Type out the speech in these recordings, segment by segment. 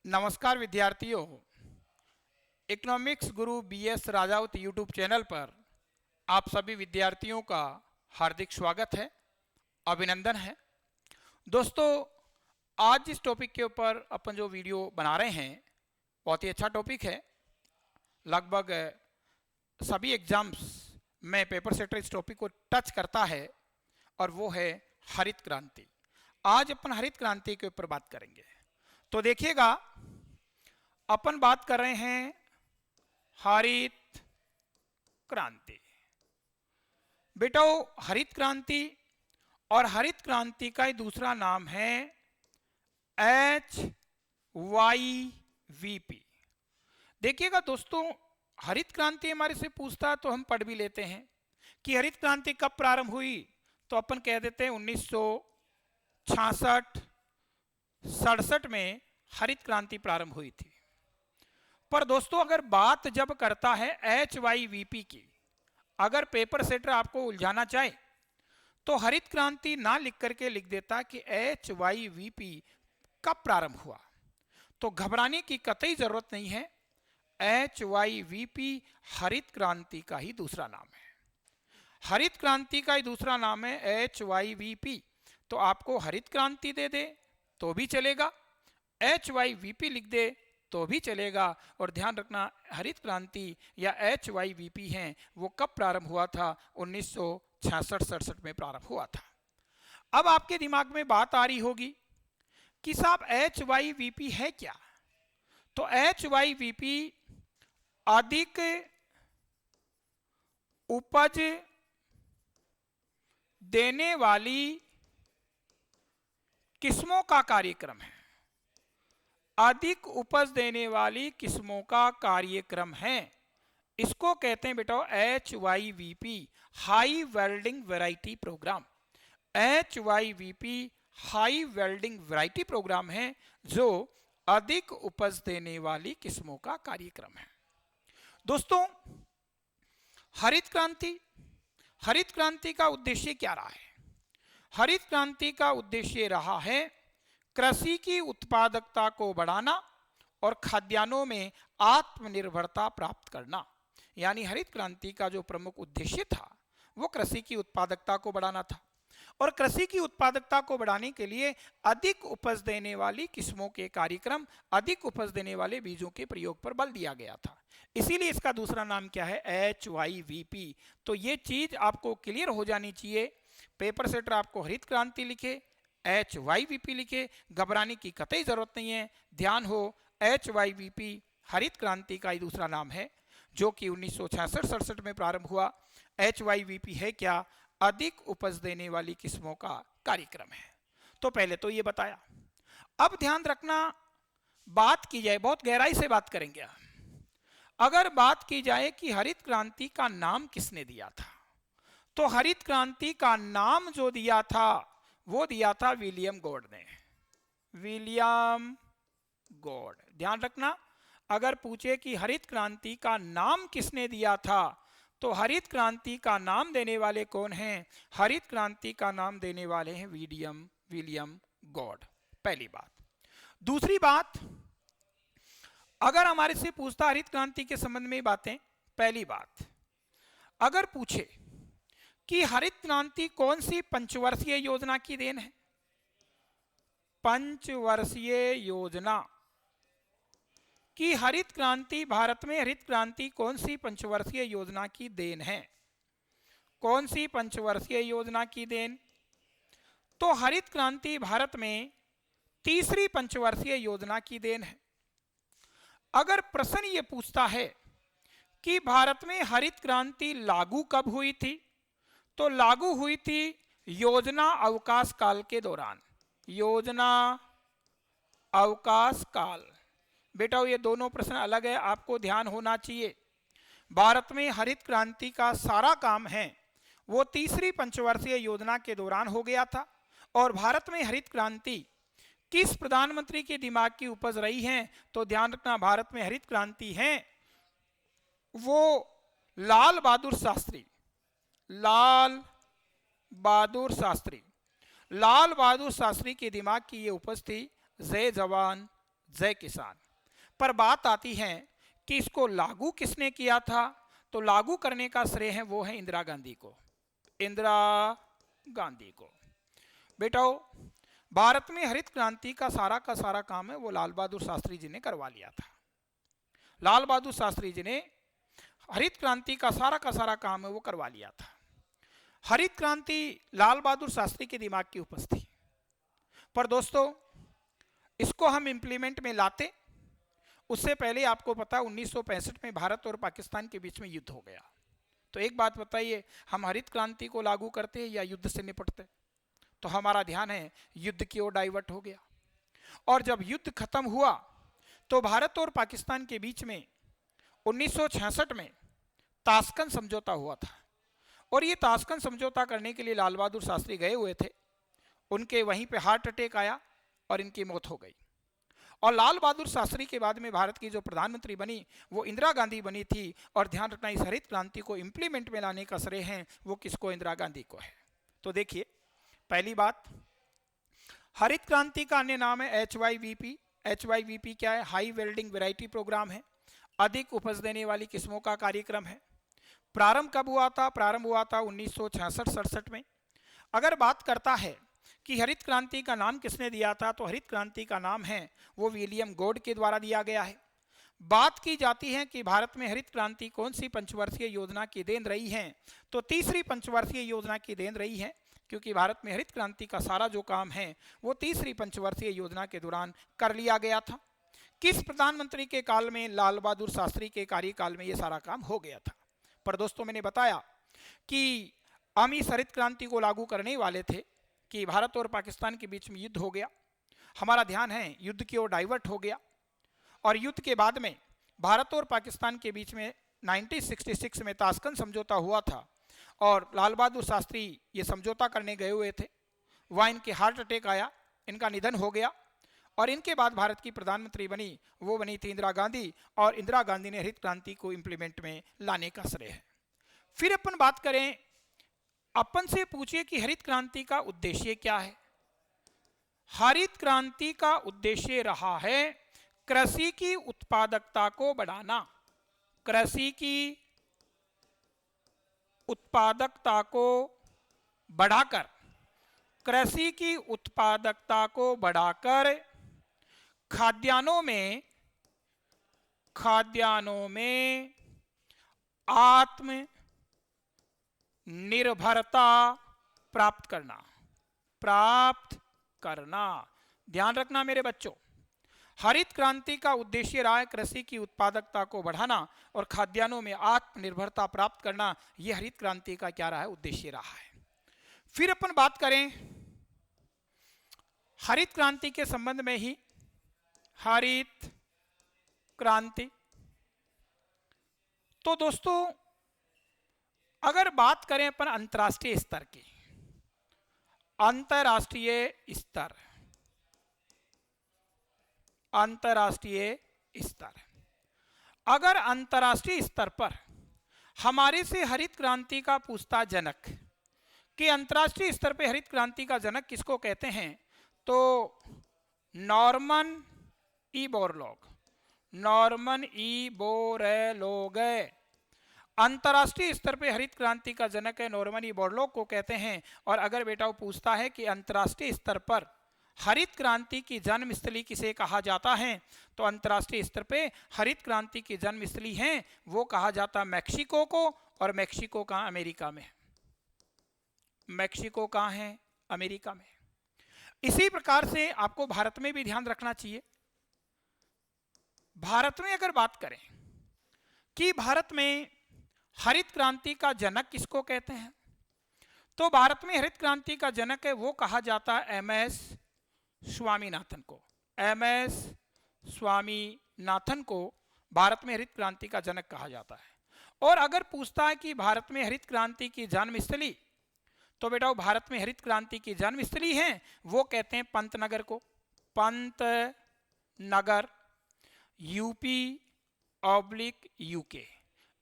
नमस्कार विद्यार्थियों, इकोनॉमिक्स गुरु BS Rajawat YouTube channel पर आप सभी विद्यार्थियों का हार्दिक स्वागत है, अभिनंदन है। दोस्तों, आज जिस टॉपिक के ऊपर अपन जो वीडियो बना रहे हैं बहुत ही अच्छा टॉपिक है। लगभग सभी एग्जाम्स में पेपर सेटर इस टॉपिक को टच करता है और वो है हरित क्रांति। आज अपन हरित क्रांति के ऊपर बात करेंगे। तो देखिएगा, अपन बात कर रहे हैं हरित क्रांति। बेटा, हरित क्रांति और हरित क्रांति का दूसरा नाम है HYVP। देखिएगा दोस्तों, हरित क्रांति हमारे से पूछता तो हम पढ़ भी लेते हैं कि हरित क्रांति कब प्रारंभ हुई, तो अपन कह देते हैं 1966-67 में हरित क्रांति प्रारंभ हुई थी। पर दोस्तों, अगर बात जब करता है HYVP की, अगर पेपर सेटर आपको उलझाना चाहे तो हरित क्रांति ना लिख करके लिख देता कि HYVP कब प्रारंभ हुआ। तो घबराने की कतई जरूरत नहीं है। HYVP हरित क्रांति का ही दूसरा नाम है। हरित क्रांति का ही दूसरा नाम है HYVP। तो आपको हरित क्रांति दे दे तो भी चलेगा, HYVP लिख दे तो भी चलेगा। और ध्यान रखना, हरित क्रांति या HYVP है वो कब प्रारंभ हुआ था? 1966-67 में प्रारंभ हुआ था। अब आपके दिमाग में बात आ रही होगी कि साहब HYVP है क्या? तो HYVP अधिक उपज देने वाली किस्मों का कार्यक्रम है। अधिक उपज देने वाली किस्मों का कार्यक्रम है। इसको कहते हैं बेटा HYVP, high yielding variety programme. HYVP high yielding variety programme है जो अधिक उपज देने वाली किस्मों का कार्यक्रम है। दोस्तों, हरित क्रांति का उद्देश्य क्या रहा है? हरित क्रांति का उद्देश्य रहा है कृषि की उत्पादकता को बढ़ाना और खाद्यान्नों में आत्मनिर्भरता प्राप्त करना। यानी हरित क्रांति का जो प्रमुख उद्देश्य था वो कृषि की उत्पादकता को बढ़ाना था। और कृषि की उत्पादकता को बढ़ाने के लिए अधिक उपज देने वाली किस्मों के कार्यक्रम, अधिक उपज देने वाले बीजों के प्रयोग पर बल दिया गया था। इसीलिए इसका दूसरा नाम क्या है? HYVP। तो ये चीज आपको क्लियर हो जानी चाहिए। पेपर सेटर आपको हरित क्रांति लिखे, HYVP लिखे, घबराने की कतई जरूरत नहीं है। ध्यान हो, HYVP हरित क्रांति का ही दूसरा नाम है जो कि 1966-67 में प्रारंभ हुआ। HYVP है क्या? अधिक उपज देने वाली किस्मों का कार्यक्रम है। तो पहले तो ये बताया। अब ध्यान रखना, बात की जाए, बहुत गहराई से बात करेंगे। अगर बात की जाए कि हरित क्रांति का नाम किसने दिया था, तो हरित क्रांति का नाम जो दिया था वो दिया था विलियम गॉड ने। William God. ध्यान रखना, अगर पूछे कि हरित क्रांति का नाम किसने दिया था, तो हरित क्रांति का नाम देने वाले कौन हैं? हरित क्रांति का नाम देने वाले हैं विलियम गॉड। पहली बात। दूसरी बात, अगर हमारे से पूछता हरित क्रांति के संबंध में बातें, पहली बात, अगर पूछे कि हरित क्रांति कौन सी पंचवर्षीय योजना की देन है? पंचवर्षीय योजना कि हरित क्रांति, भारत में हरित क्रांति कौन सी पंचवर्षीय योजना की देन है? कौन सी पंचवर्षीय योजना की देन? तो हरित क्रांति भारत में तीसरी पंचवर्षीय योजना की देन है। अगर प्रश्न ये पूछता है कि भारत में हरित क्रांति लागू कब हुई थी, तो लागू हुई थी योजना अवकाश काल के दौरान। योजना अवकाश काल। बेटा, ये दोनों प्रश्न अलग है, आपको ध्यान होना चाहिए। भारत में हरित क्रांति का सारा काम है वो तीसरी पंचवर्षीय योजना के दौरान हो गया था। और भारत में हरित क्रांति किस प्रधानमंत्री के दिमाग की उपज रही है? तो ध्यान रखना, भारत में हरित क्रांति है वो लाल बहादुर शास्त्री। लाल बहादुर शास्त्री के दिमाग की ये उपज थी। जय जवान जय किसान। पर बात आती है कि इसको लागू किसने किया था, तो लागू करने का श्रेय है वो है इंदिरा गांधी को, इंदिरा गांधी को। बेटाओ, भारत में हरित क्रांति का सारा काम है वो लाल बहादुर शास्त्री जी ने करवा लिया था। लाल बहादुर शास्त्री जी ने हरित क्रांति का सारा काम है वो करवा लिया था। हरित क्रांति लाल बहादुर शास्त्री के दिमाग की उपज थी, पर दोस्तों इसको हम इंप्लीमेंट में लाते उससे पहले आपको पता 1965 में भारत और पाकिस्तान के बीच में युद्ध हो गया। तो एक बात बताइए, हम हरित क्रांति को लागू करते या युद्ध से निपटते? तो हमारा ध्यान है युद्ध की ओर डाइवर्ट हो गया। और जब युद्ध खत्म हुआ तो भारत और पाकिस्तान के बीच में 1966 में ताशकंद समझौता हुआ था। और ये ताशकंद समझौता करने के लिए लाल बहादुर शास्त्री गए हुए थे। उनके वहीं पे हार्ट अटैक आया और इनकी मौत हो गई। और लाल बहादुर शास्त्री के बाद में भारत की जो प्रधानमंत्री बनी वो इंदिरा गांधी बनी थी। और ध्यान रखना, इस हरित क्रांति को इंप्लीमेंट में लाने का श्रेय है वो किसको? इंदिरा गांधी को है। तो देखिए, पहली बात, हरित क्रांति का अन्य नाम है HYVP। HYVP क्या है? हाई वेल्डिंग वैरायटी प्रोग्राम है, अधिक उपज देने वाली किस्मों का कार्यक्रम है। प्रारंभ कब हुआ था? प्रारंभ हुआ था 1966-67 में। अगर बात करता है कि हरित क्रांति का नाम किसने दिया था, तो हरित क्रांति का नाम है वो विलियम गॉड के द्वारा दिया गया है। बात की जाती है कि भारत में हरित क्रांति कौन सी पंचवर्षीय योजना की देन रही है, तो तीसरी पंचवर्षीय योजना की देन रही है, क्योंकि भारत में हरित क्रांति का सारा जो काम है वो तीसरी पंचवर्षीय योजना के दौरान कर लिया गया था। किस प्रधानमंत्री के काल में? लाल बहादुर शास्त्री के कार्यकाल में ये सारा काम हो गया था। पर दोस्तों, मैंने बताया कि हम इस हरित क्रांति को लागू करने वाले थे कि भारत और पाकिस्तान के बीच में युद्ध हो गया। हमारा ध्यान है युद्ध की ओर डाइवर्ट हो गया। और युद्ध के बाद में भारत और पाकिस्तान के बीच में 1966 में ताशकंद समझौता हुआ था। और लाल बहादुर शास्त्री ये समझौता करने गए हुए थे, वहाँ इनके हार्ट अटैक आया, इनका निधन हो गया। और इनके बाद भारत की प्रधानमंत्री बनी वो बनी थी इंदिरा गांधी। और इंदिरा गांधी ने हरित क्रांति को इंप्लीमेंट में लाने का श्रेय है। फिर अपन बात करें, अपन से पूछिए कि हरित क्रांति का उद्देश्य क्या है? हरित क्रांति का उद्देश्य रहा है कृषि की उत्पादकता को बढ़ाना। कृषि की उत्पादकता को बढ़ाकर, कृषि की उत्पादकता को बढ़ाकर खाद्यान्नों में आत्मनिर्भरता प्राप्त करना। ध्यान रखना मेरे बच्चों, हरित क्रांति का उद्देश्य रहा है कृषि की उत्पादकता को बढ़ाना और खाद्यान्नों में आत्मनिर्भरता प्राप्त करना। यह हरित क्रांति का क्या रहा है? उद्देश्य रहा है। फिर अपन बात करें हरित क्रांति के संबंध में ही, हरित क्रांति, तो दोस्तों अगर बात करें अपन अंतर्राष्ट्रीय स्तर की, अंतर्राष्ट्रीय स्तर, अगर अंतर्राष्ट्रीय स्तर पर हमारे से हरित क्रांति का पूछता जनक कि अंतर्राष्ट्रीय स्तर पर हरित क्रांति का जनक किसको कहते हैं, तो नॉर्मन ई बोरलॉग अंतर्राष्ट्रीय स्तर पे हरित क्रांति का जनक है, नॉर्मन ई बोरलॉग को कहते हैं। और अगर बेटा वो पूछता है कि अंतर्राष्ट्रीय स्तर पर हरित क्रांति की जन्मस्थली किसे कहा जाता है, तो अंतर्राष्ट्रीय स्तर पे हरित क्रांति की जन्मस्थली है वो कहा जाता मैक्सिको को। और मैक्सिको कहाँ? अमेरिका में। मैक्सिको कहाँ है? अमेरिका में। इसी प्रकार से आपको भारत में भी ध्यान रखना चाहिए। भारत में अगर बात करें कि भारत में हरित क्रांति का जनक किसको कहते हैं, तो भारत में हरित क्रांति का जनक है वो कहा जाता है MS स्वामीनाथन को। MS स्वामीनाथन को भारत में हरित क्रांति का जनक कहा जाता है। और अगर पूछता है कि भारत में हरित क्रांति की जन्मस्थली, तो बेटा वो भारत में हरित क्रांति की जन्मस्थली है वो कहते हैं पंतनगर को। पंतनगर, UP/UK।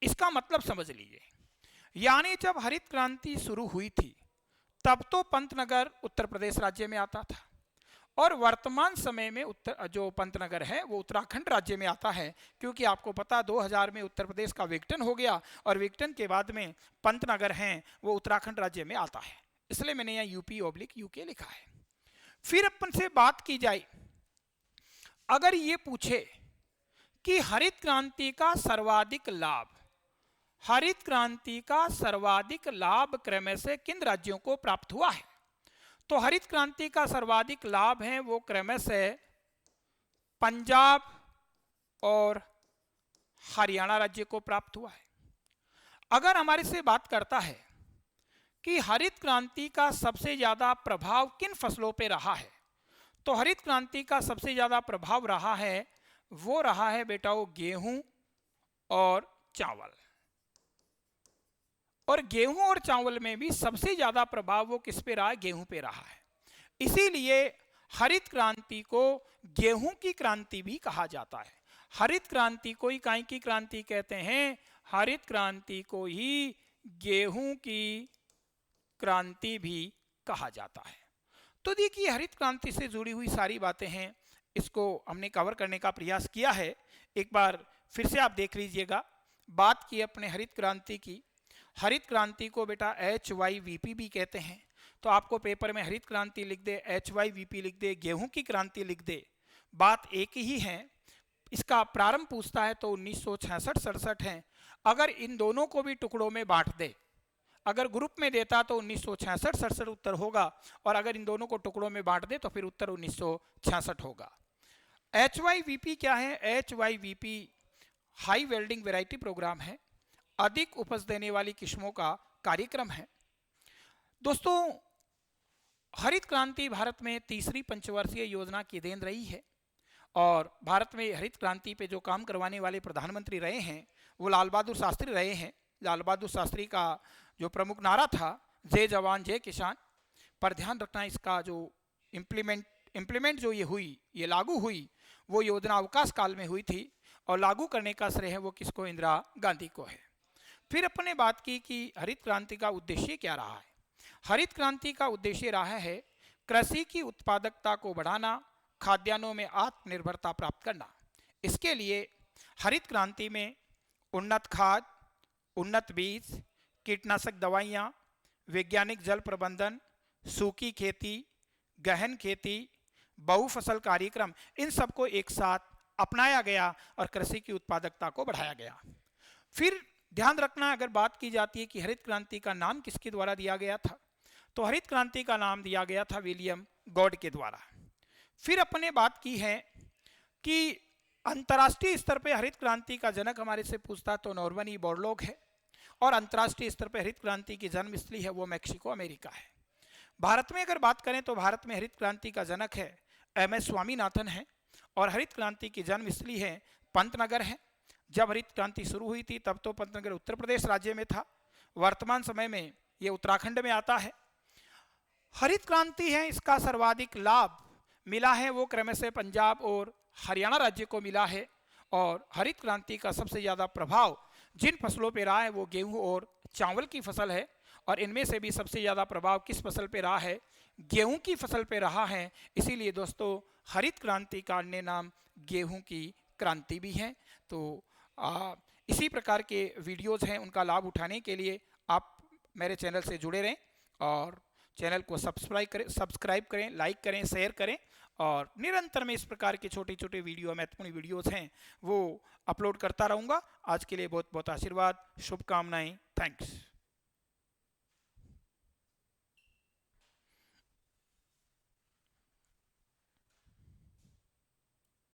इसका मतलब समझ लीजिए, यानी जब हरित क्रांति शुरू हुई थी तब तो पंतनगर उत्तर प्रदेश राज्य में आता था, और वर्तमान समय में उत्तर जो पंतनगर है वो उत्तराखंड राज्य में आता है, क्योंकि आपको पता 2000 में उत्तर प्रदेश का विघटन हो गया और विघटन के बाद में पंतनगर हैं वो उत्तराखंड राज्य में आता है, इसलिए मैंने यहाँ यूपी/यूके लिखा है। फिर अपन से बात की जाए, अगर ये पूछे कि हरित क्रांति का सर्वाधिक लाभ, हरित क्रांति का सर्वाधिक लाभ क्रम से किन राज्यों को प्राप्त हुआ है, तो हरित क्रांति का सर्वाधिक लाभ है वो क्रम से पंजाब और हरियाणा राज्य को प्राप्त हुआ है। अगर हमारे से बात करता है कि हरित क्रांति का सबसे ज्यादा प्रभाव किन फसलों पे रहा है, तो हरित क्रांति का सबसे ज्यादा प्रभाव रहा है वो रहा है बेटा वो गेहूं और चावल। और गेहूं और चावल में भी सबसे ज्यादा प्रभाव वो किस पे रहा है, गेहूं पे रहा है। इसीलिए हरित क्रांति को गेहूं की क्रांति भी कहा जाता है। हरित क्रांति को ही काय की क्रांति कहते हैं, हरित क्रांति को ही गेहूं की क्रांति भी कहा जाता है। तो देखिए हरित क्रांति से जुड़ी हुई सारी बातें हैं, इसको हमने कवर करने का प्रयास किया है। एक बार फिर से आप देख लीजिएगा। बात की अपने हरित क्रांति की, हरित क्रांति को बेटा HYVP भी कहते हैं, तो आपको पेपर में हरित क्रांति लिख दे, HYVP लिख दे, गेहूं की क्रांति लिख दे, बात एक ही है। इसका प्रारंभ पूछता है तो 1966-67 है। अगर इन दोनों को भी टुकड़ों में बांट दे, अगर ग्रुप में देता तो 1966-67 उत्तर होगा, और अगर इन दोनों को टुकड़ों में बांट दे तो फिर उत्तर 1966 होगा। HYVP क्या है? HYVP high yielding variety programme है, अधिक उपज देने वाली किस्मों का कार्यक्रम है। दोस्तों हरित क्रांति भारत में तीसरी पंचवर्षीय योजना की देन रही है, और भारत में हरित क्रांति पे जो काम करवाने वाले प्रधानमंत्री रहे हैं वो लाल बहादुर शास्त्री रहे हैं। लाल बहादुर शास्त्री का जो प्रमुख नारा था जय जवान जय किसान, पर ध्यान रखना इसका जो इम्प्लीमेंट जो ये लागू हुई वो योजना अवकाश काल में हुई थी, और लागू करने का श्रेय है वो किसको? इंदिरा गांधी को है। फिर अपने बात की कि हरित क्रांति का उद्देश्य क्या रहा है। हरित क्रांति का उद्देश्य रहा है कृषि की उत्पादकता को बढ़ाना, खाद्यान्नों में आत्मनिर्भरता प्राप्त करना। इसके लिए हरित क्रांति में उन्नत खाद, उन्नत बीज, कीटनाशक दवाइयाँ, वैज्ञानिक जल प्रबंधन, सूखी खेती, गहन खेती, बहुफसल कार्यक्रम, इन सबको एक साथ अपनाया गया और कृषि की उत्पादकता को बढ़ाया गया। फिर ध्यान रखना, अगर बात की जाती है कि हरित क्रांति का नाम किसके द्वारा दिया गया था, तो हरित क्रांति का नाम दिया गया था विलियम गॉड के द्वारा। फिर अपने बात की है कि अंतर्राष्ट्रीय स्तर पर हरित क्रांति का जनक हमारे से पूछता तो नॉर्मन ई बोरलॉग है, और अंतर्राष्ट्रीय स्तर पर हरित क्रांति की जन्मस्थली है वो मैक्सिको अमेरिका है। भारत में अगर बात करें तो भारत में हरित क्रांति का जनक है MS स्वामीनाथन है, और हरित क्रांति की जन्मस्थली है पंतनगर है। जब हरित क्रांति शुरू हुई थी तब तो पंतनगर उत्तर प्रदेश राज्य में था, वर्तमान समय में ये उत्तराखंड में आता है। हरित क्रांति है, इसका सर्वाधिक लाभ मिला है वो क्रम से पंजाब और हरियाणा राज्य को मिला है, और हरित क्रांति का सबसे ज़्यादा प्रभाव जिन फसलों पे रहा है वो गेहूं और चावल की फसल है, और इनमें से भी सबसे ज़्यादा प्रभाव किस फसल पे रहा है? गेहूं की फसल पे रहा है। इसीलिए दोस्तों हरित क्रांति का अन्य नाम गेहूं की क्रांति भी है। तो इसी प्रकार के वीडियोस हैं, उनका लाभ उठाने के लिए आप मेरे चैनल से जुड़े रहें, और चैनल को सब्सक्राइब करें, लाइक करें, शेयर करें, और निरंतर मैं इस प्रकार के छोटे छोटे वीडियो, महत्वपूर्ण वीडियोस हैं वो अपलोड करता रहूँगा। आज के लिए बहुत बहुत आशीर्वाद, शुभकामनाएं, थैंक्स।